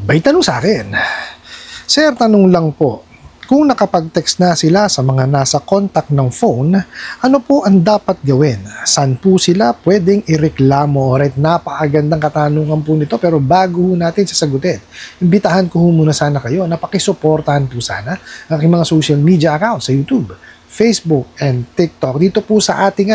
May tanong sa akin, Sir, tanong lang po, kung nakapag-text na sila sa mga nasa contact ng phone, ano po ang dapat gawin? Saan po sila pwedeng ireklamo? Alright, napakagandang katanungan po nito, pero bago natin sasagutin, imbitahan ko muna sana kayo na pakisuportahan po sana ang aking mga social media accounts sa YouTube, Facebook, and TikTok. Dito po sa ating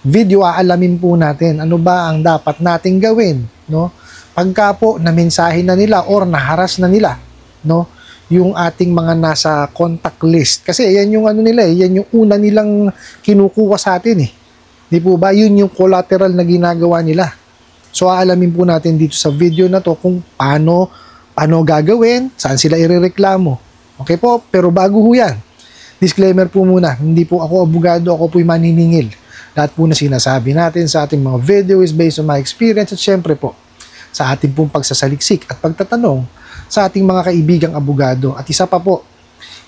video, aalamin po natin ano ba ang dapat nating gawin, no? Pagka po na mensahe na nila or naharas na nila, no, yung ating mga nasa contact list. Kasi yan yung nila yan yung una nilang kinukuha sa atin Di po ba? Yun yung collateral na ginagawa nila. So aalamin po natin dito sa video na to kung paano gagawin, saan sila irereklamo. Okay po? Pero bago ho yan, disclaimer po muna, hindi po ako abogado, ako po'y maniningil. Lahat po na sinasabi natin sa ating mga video is based on my experience at syempre po, sa ating pong pagsasaliksik at pagtatanong sa ating mga kaibigang abogado. At isa pa po,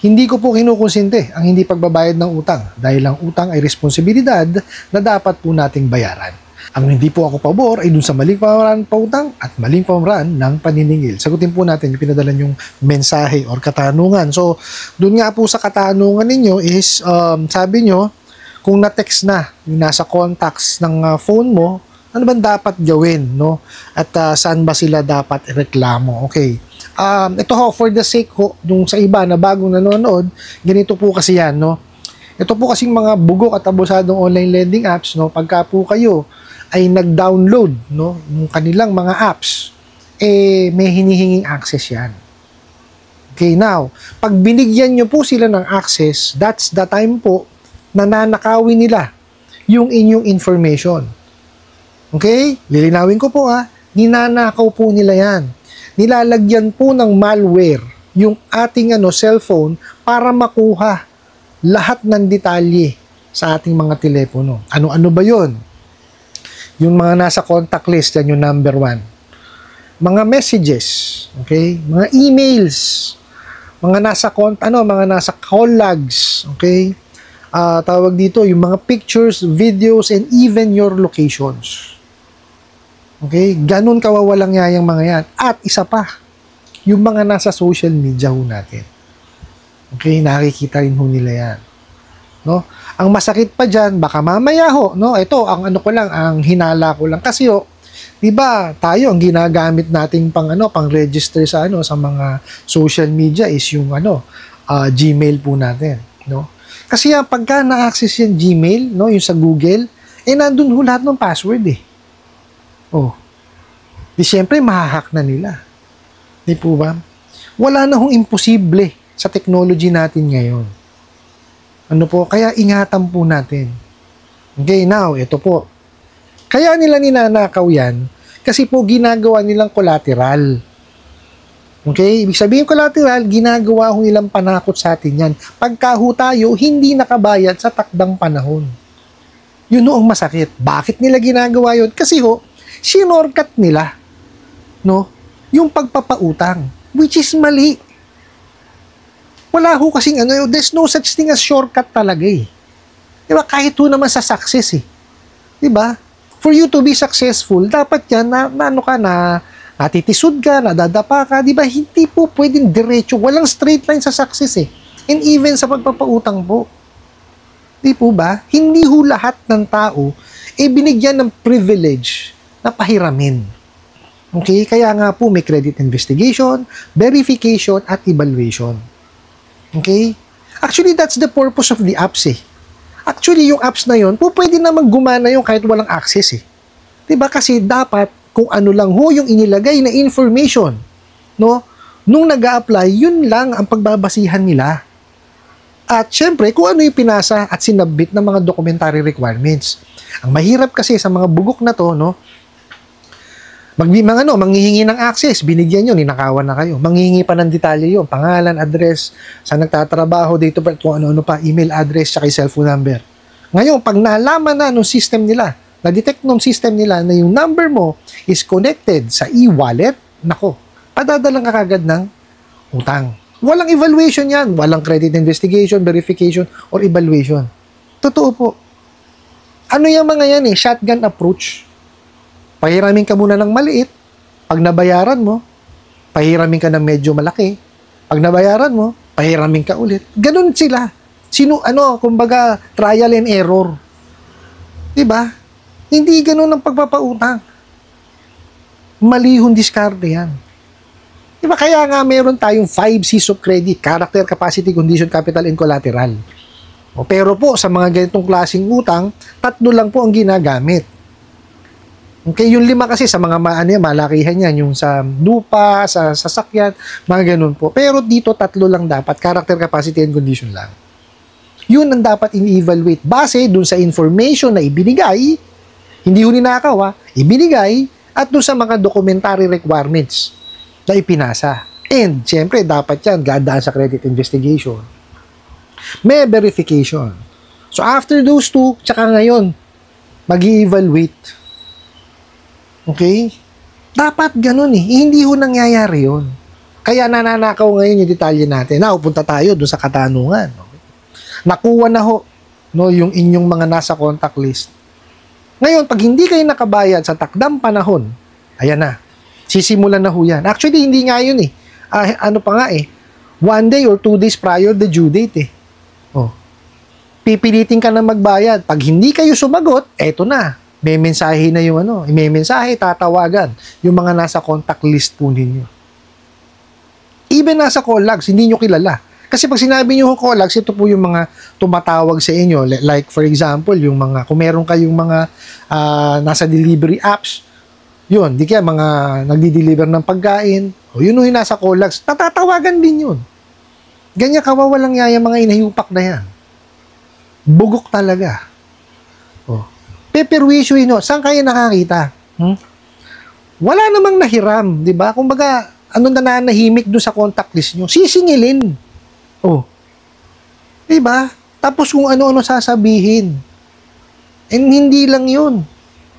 hindi ko po kinukonsente ang hindi pagbabayad ng utang dahil ang utang ay responsibilidad na dapat po nating bayaran. Ang hindi po ako pabor ay dun sa maling pamamaraan pautang at maling pamamaraan ng paniningil. Sagutin po natin yung pinadala yung mensahe or katanungan. So, dun nga po sa katanungan ninyo is, sabi nyo, kung na-text na yung nasa contacts ng phone mo, ano ba dapat gawin, no? At saan ba sila dapat reklamo? Okay. Ito ho, for the sake ho, yung sa iba na bagong nanonood, ganito po kasi yan, no? Ito po kasing mga bugok at abusadong online lending apps, no? Pagka po kayo ay nag-download, no, yung kanilang mga apps, may hinihinging access yan. Okay, now, pag binigyan nyo po sila ng access, that's the time po na nanakawin nila yung inyong information. Okay? Lilinawin ko po ninanakaw po nila yan. Nilalagyan po ng malware yung ating cellphone para makuha lahat ng detalye sa ating mga telepono. Ano-ano ba yon? Yung mga nasa contact list, yan yung number 1. Mga messages, okay? Mga emails, mga nasa call logs, okay? Tawag dito, yung mga pictures, videos, and even your locations. Okay? Ganun kawawalang yayang mga yan. At isa pa, yung mga nasa social media ho natin. Okay? Nakikita rin ho nila yan. No? Ang masakit pa dyan, baka mamaya ho, no? Ito, ang ang hinala ko lang. Kasi di ba, tayo, ang ginagamit nating pang register sa mga social media is yung Gmail po natin. No? Kasi pagka na-access yung Gmail, no, yung sa Google, nandun ho lahat ng password Di siyempre, mahahack na nila. Di po ba? Wala na hong imposible sa technology natin ngayon. Kaya ingatan po natin. Okay, now, ito po. Kaya nila ninanakaw yan kasi po ginagawa nilang collateral. Okay? Ibig sabihin collateral, ginagawa ho nilang panakot sa atin yan. Pagka ho tayo, hindi nakabayad sa takdang panahon. Yun ang masakit. Bakit nila ginagawa yun? Kasi sinorkat nila, no, yung pagpapautang, which is mali. Wala ho kasing there's no such thing as shortcut talaga Diba? Kahit naman sa success Diba? For you to be successful, dapat yan natitisod ka, nadadapa ka, diba? Hindi po pwedeng diretso, walang straight line sa success And even sa pagpapautang po. Di po ba? Hindi ho lahat ng tao binigyan ng privilege na pahiramin. Okay? Kaya nga po may credit investigation, verification, at evaluation. Okay? Actually, that's the purpose of the apps Actually, yung apps na yun, pwede namang gumana yung kahit walang access Diba? Kasi dapat, kung ano lang ho yung inilagay na information, no? Nung nag-a-apply, yun lang ang pagbabasihan nila. At syempre, kung ano yung pinasa at sinabit ng mga documentary requirements. Ang mahirap kasi sa mga bugok na to, no? Manghihingi ng access, binigyan nyo, ninakawan na kayo. Manghihingi pa ng detalye yun, pangalan, address, saan nagtatrabaho, date of birth, kung ano-ano pa, email address, tsaka cellphone number. Ngayon, pag nalaman na nung system nila, na-detect nung system nila na yung number mo is connected sa e-wallet, padadalang ka kagad ng utang. Walang evaluation yan, walang credit investigation, verification, or evaluation. Totoo po. Ano yung mga yan Shotgun approach. Pahiramin ka muna ng maliit. Pag nabayaran mo, pahiramin ka ng medyo malaki. Pag nabayaran mo, pahiramin ka ulit. Ganun sila. Kumbaga, trial and error. Diba? Hindi ganun ang pagpapautang. Malihong diskarte yan. Diba? Kaya nga meron tayong 5 C's of credit: character, capacity, condition, capital, and collateral. Pero po, sa mga ganitong klaseng utang, 3 lang po ang ginagamit. Okay, yung 5 kasi sa mga malakihan yan, yung sa lupa, sa sasakyan, mga ganun po. Pero dito 3 lang dapat: character, capacity, and condition lang. Yun ang dapat i-evaluate base dun sa information na ibinigay, hindi ho ninakaw ibinigay, at dun sa mga documentary requirements na ipinasa. And, siyempre, dapat yan gadaan sa credit investigation. May verification. So, after those 2, tsaka ngayon, mag-i-evaluate. Okay? Dapat ganun Hindi ho nangyayari yun. Kaya nananakaw ngayon yung detalye natin. Punta tayo dun sa katanungan. Okay? Nakuha na ho yung inyong mga nasa contact list. Ngayon, pag hindi kayo nakabayad sa takdang panahon, ayan na. Sisimulan na ho yan. Actually, hindi nga yun one day or 2 days prior the due date pipilitin ka na magbayad. Pag hindi kayo sumagot, eto na. May mensahe na yung may mensahe, tatawagan yung mga nasa contact list po ninyo. Even nasa call logs, hindi nyo kilala. Kasi pag sinabi nyo call logs, ito po yung mga tumatawag sa inyo. Like for example, yung mga, kung meron kayong mga nasa delivery apps, yun, di kaya mga nagdi-deliver ng pagkain, yun yung nasa call logs, natatawagan din yun. Ganyan kawawalang yaya mga inahiyupak na yan. Bugok talaga. Peperwisyo saan kayo nakakita? Wala namang nahiram, di ba? Kumbaga, nananahimik doon sa contact list nyo? Sisingilin. Di ba? Tapos kung ano-ano sasabihin. And hindi lang yun.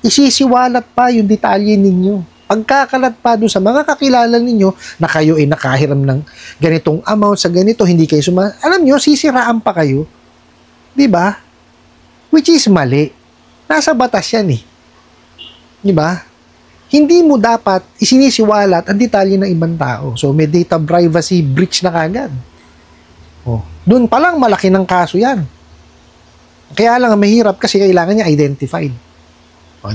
Isisiwalat pa yung detalye ninyo. Pagkakalat pa doon sa mga kakilala ninyo na kayo ay nakahiram ng ganitong amount sa ganito, hindi kayo alam nyo, sisiraan pa kayo. Di ba? Which is mali. Nasa batas yan Di ba? Hindi mo dapat isinisiwalat ang detalye ng ibang tao. So, may data privacy breach na kagad. Doon pa lang malaki ng kaso yan. Kaya lang mahirap kasi kailangan niya identified.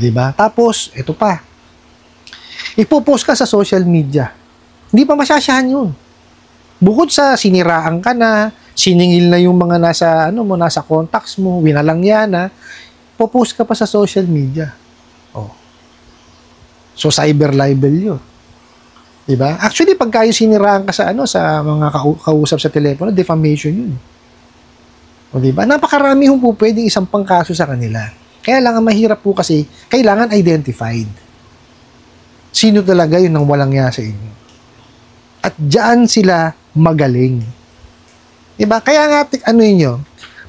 Di ba? Tapos, ito pa. Ipopost ka sa social media. Hindi pa masyasyahan yun. Bukod sa siniraan ka na, siningil na yung mga nasa contacts mo, winalang yan popost ka pa sa social media. So, cyber libel yun. Diba? Actually, pag kayo siniraan ka sa mga kausap sa telepono, defamation yun. Diba? Napakarami po pwedeng isang pangkaso sa kanila. Kaya lang ang mahirap po kasi, kailangan identified. Sino talaga yun nang walang ya sa inyo? At diyan sila magaling. Diba? Kaya nga,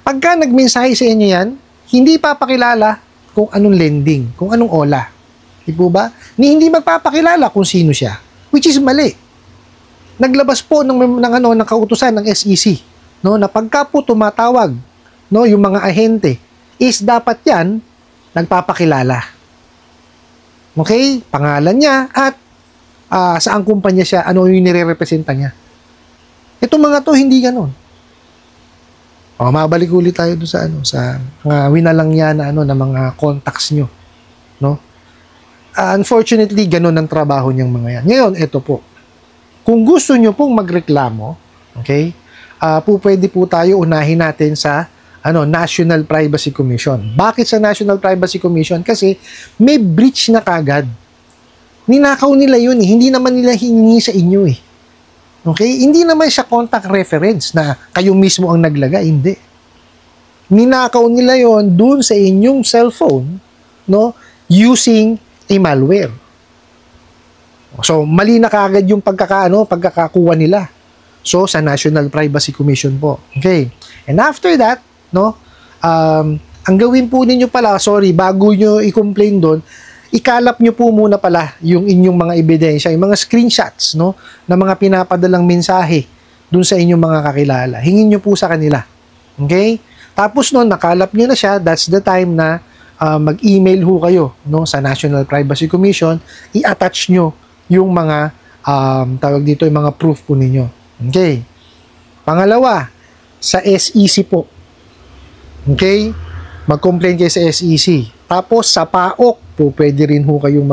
pagka nagmensahe sa inyo yan, hindi papakilala kung anong lending, kung anong ola. Di po ba? Hindi magpapakilala kung sino siya. Which is mali. Naglabas po ng kautusan ng SEC, na pagka po tumatawag, yung mga ahente, is dapat yan, nagpapakilala. Okay? Pangalan niya at saan kumpanya siya, ano yung nire-representa niya. Itong mga to, hindi ganun. Mabalik ulit tayo doon sa mga winalangya na na mga contacts nyo. Unfortunately, ganun ang trabaho niyang mga yan. Ngayon, ito po. Kung gusto nyo pong magreklamo, okay, pwede po tayo unahin natin sa National Privacy Commission. Bakit sa National Privacy Commission? Kasi may breach na kagad. Ninakaw nila yun Hindi naman nila hiningi sa inyo Okay? Hindi naman siya contact reference na kayo mismo ang naglagay. Hindi. Ninakaw nila yon dun sa inyong cellphone, using a malware. So, mali na kagad yung pagkakakuha nila. So, sa National Privacy Commission po. Okay? And after that, ang gawin po ninyo pala, bago nyo i-complain doon, ikalap nyo po muna pala yung inyong mga ebidensya, yung mga screenshots, na mga pinapadalang mensahe dun sa inyong mga kakilala. Hingin nyo po sa kanila. Okay? Tapos nakalap nyo na siya, that's the time na mag-email ho kayo sa National Privacy Commission, i-attach nyo yung mga tawag dito yung mga proof po ninyo. Okay. Pangalawa, sa SEC po. Okay? Mag-complain kayo sa SEC. Tapos sa PAOK po, pwede rin ho kayong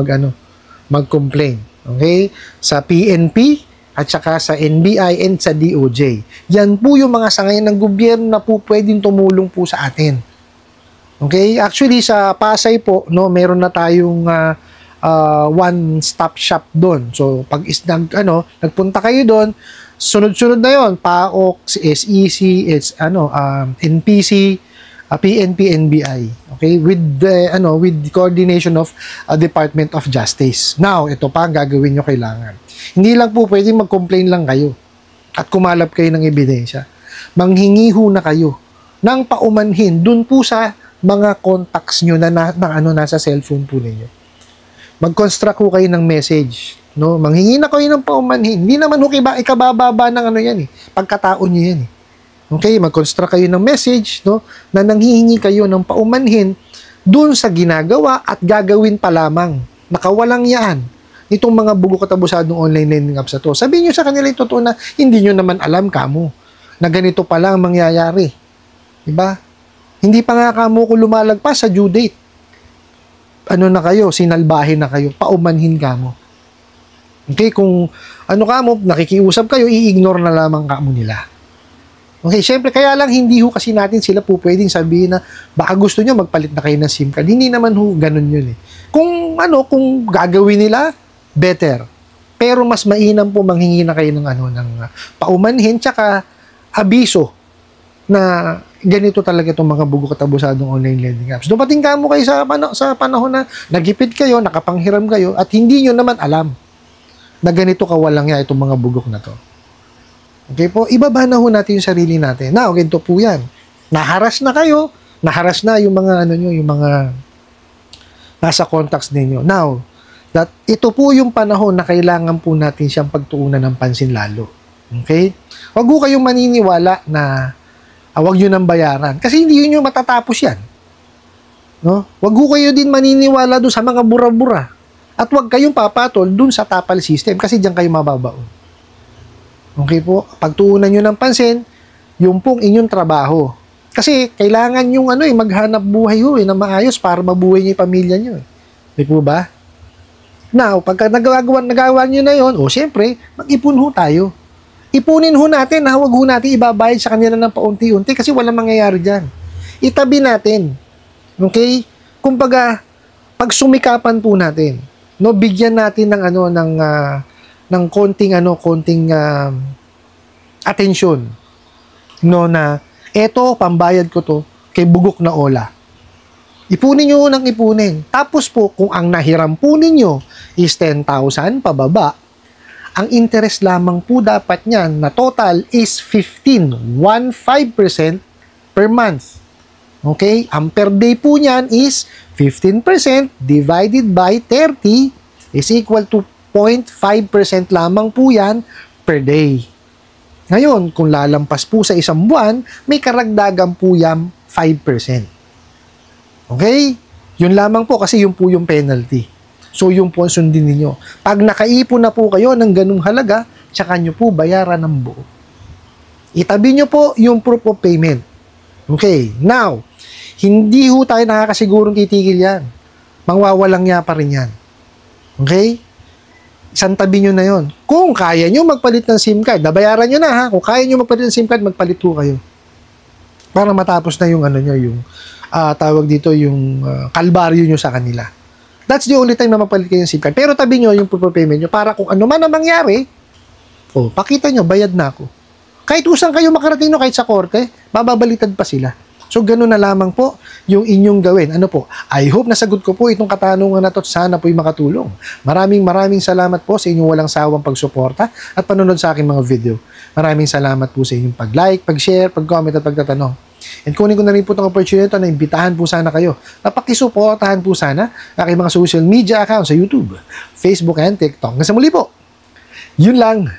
mag-complain. Okay? Sa PNP at saka sa NBI and sa DOJ. Yan po yung mga sangayan ng gobyerno na po pwedeng tumulong po sa atin. Okay? Actually, sa Pasay po, no, meron na tayong one-stop shop doon. So, pag nagpunta kayo doon, sunod-sunod na yon, PAOK, SEC, NPC, PNP, NBI. Okay? With the coordination of Department of Justice. Now, ito pa ang gagawin nyo kailangan. Hindi lang po pwedeng mag-complain lang kayo at kumalap kayo ng ebidensya. Manghingi ho na kayo ng paumanhin dun po sa mga contacts nyo na nasa cellphone po ninyo. Mag-construct ho kayo ng message. No? Manghingi na kayo ng paumanhin. Hindi naman ho ikabababa ng yan pagkataon nyo yan. Okay, mag-construct kayo ng message, no, na nanghihingi kayo ng paumanhin dun sa ginagawa at gagawin pa lamang. Nakawalang yan. Itong mga bugo katabusadong online lending apps na to. Sabihin nyo sa kanila yung totoo na hindi nyo naman alam kamo na ganito pa lang mangyayari. Diba? Hindi pa nga kamo kung lumalagpas sa due date. Na kayo, sinalbahin na kayo, paumanhin kamo. Okay, kung kamo, nakikiusap kayo, i-ignore na lamang kamo nila. Okay, syempre, kaya lang hindi ho kasi natin sila po pwedeng sabihin na baka gusto nyo magpalit na kayo ng SIM card. Hindi naman ho ganun yun eh. Kung gagawin nila, better. Pero mas mainam po manghingi na kayo ng paumanhin tsaka abiso na ganito talaga itong mga bugo katabusadong online lending apps. Dumating ka mo kayo sa panahon na nagipid kayo, nakapanghiram kayo, at hindi nyo naman alam na ganito kawalang ya itong mga bugok na to. Okay po, ibaba na ho natin yung sarili natin. Now, ganito po yan. Naharas na kayo, naharas na yung mga yung mga nasa contacts ninyo. Now, ito po yung panahon na kailangan po natin siyang pagtuunan ng pansin lalo. Okay? Huwag ho kayong maniniwala na huwag nyo nang bayaran. Kasi hindi nyo matatapos yan. No? Huwag ho kayo din maniniwala doon sa mga bura-bura. At huwag kayong papatol doon sa tapal system kasi diyan kayo mababaon. Okay po? Pagtuunan nyo ng pansin, yung pong inyong trabaho. Kasi kailangan yung maghanap buhay ho na maayos para mabuhay niyo yung pamilya nyo. Di po ba? Now, pagka nagawa nyo na yon, syempre, mag-ipon ho tayo. Ipunin ho natin, huwag ho natin ibabayad sa kanila ng paunti-unti kasi walang mangyayari dyan. Itabi natin. Okay? Kumbaga, pagsumikapan po natin, no, bigyan natin ng konting atensyon, no, na eto pambayad ko to kay bugok na Ola. Ipunin nyo ng ipunin. Tapos po kung ang nahiram po ninyo is 10,000 pababa, ang interest lamang po dapat niyan na total is 15% per month. Okay? Ang per day po niyan is 15% divided by 30 is equal to 0.5% lamang po yan per day. Ngayon, kung lalampas po sa isang buwan, may karagdagan po yan 5%. Okay? Yun lamang po kasi yun po yung penalty. So, yung po ang sundin ninyo. Pag nakaipon na po kayo ng ganung halaga, tsaka nyo po bayaran ng buo. Itabi nyo po yung proof of payment. Okay? Now, hindi ho tayo nakakasigurong titigil yan. Mangwawalang ya pa rin yan. Okay? Isang tabi nyo na yon. Kung kaya nyo magpalit ng SIM card, nabayaran nyo na ha. Kung kaya nyo magpalit ng SIM card, magpalit po kayo. Para matapos na yung tawag dito, yung kalbaryo nyo sa kanila. That's the only time na magpalit kayo ng SIM card. Pero tabi nyo yung proof of payment nyo para kung ano man ang mangyari, pakita nyo, bayad na ako. Kahit usang kayo makarating no, kahit sa korte, mababalitan pa sila. So, ganun na lamang po yung inyong gawin. I hope nasagot ko po itong katanungan na to at sana po'y makatulong. Maraming salamat po sa inyong walang sawang pagsuporta at panonood sa aking mga video. Maraming salamat po sa inyong pag-like, pag-share, pag-comment at pagtatanong. And kunin ko na rin po itong opportunity na imbitahan po sana kayo na pakisuportahan po sana aking mga social media accounts sa YouTube, Facebook, and TikTok. Hanggang sa muli po. Yun lang.